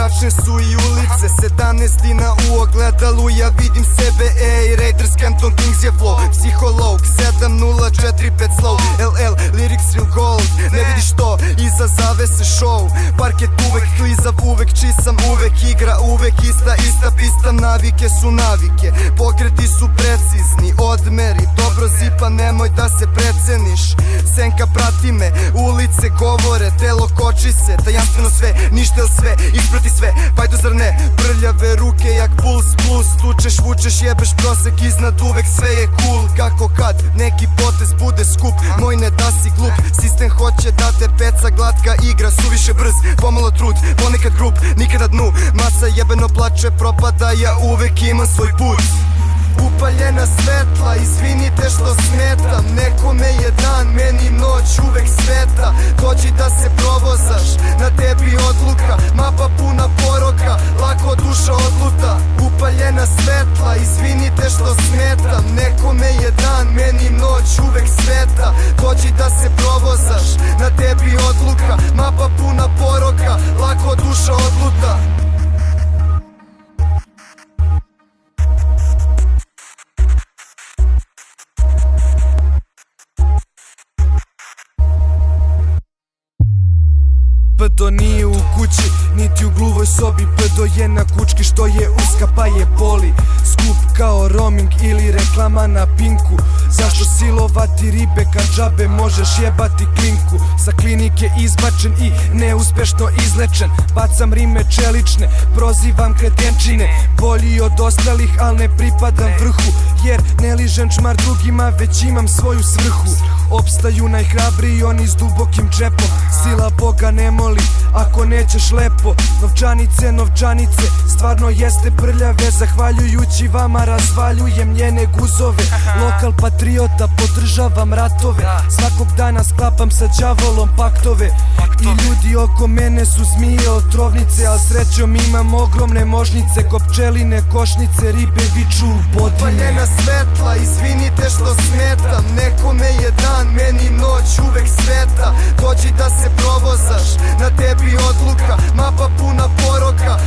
mračne su i ulice, 17 u ogledalu, ja vidim sebe, ej, Raiders, Campton Kings je flow, psiholog, 7045 slow, LL, lyrics real gold, ne vidiš to, iza zavese show, parket uvek klizav, uvek čisam, uvek igra, uvek ista pista, navike su navike, pokreti su precizni, odmeri, dobro zipa, nemoj da se preceniš, senka prati me, ulice govore, telo koči se, tajanstveno sve, ništa il sve, isprati sve, pajdu zar ne, prljave ruke jak puls plus, tučeš, vučeš, jebeš prosek iznad, uvek sve je cool, kako kad neki potez bude skup, moj ne da si glup, sistem hoće da te peca, glatka igra, suviše brz, pomalo trud, ponekad grup, nikada dnu, masa jebeno plače, propada, ja uvek imam svoj put. Upaljena svetla, izvinite što smetam, nekome je dan, meni noć uvek sveta, dođi da se provozaš, na tebi odluka, mapa puna poroka, lako duša odluta. Upaljena svetla, izvinite što smetam, nekome je dan, meni noć uvek sveta, dođi da se provozaš, na tebi odluka, mapa puna poroka, lako duša odluta. Pedo nije u kući, niti u gluvoj sobi, pedo je na kučki što je uska pa je boli. Skup kao roaming ili reklama na Pinku. Zašto silovati ribe kad džabe možeš jebati klinku? Sa klinike izbačen i neuspešno izlečen, bacam rime čelične, prozivam kretenčine, bolji od ostalih al ne pripadam vrhu, jer ne ližem čmar drugima već imam svoju svrhu. Opstaju najhrabriji oni s dubokim džepom, sila Boga ne moli ako nećeš lepo. Novčanice, novčanice, stvarno jeste prljave, zahvaljujući vama razvaljujem njene guzove. Lokal patriota, podržavam ratove, svakog dana sklapam sa đavolom paktove. I ljudi oko mene su zmije otrovnice, al srećom imam ogromne možnice, ko pčeline košnice, ribe viču bodine. Upaljena svetla, izvinite što smetam, nekome je dan, meni noć uvek sveta, dođi da se provozaš, na tebi odluka, mapa puna poroka,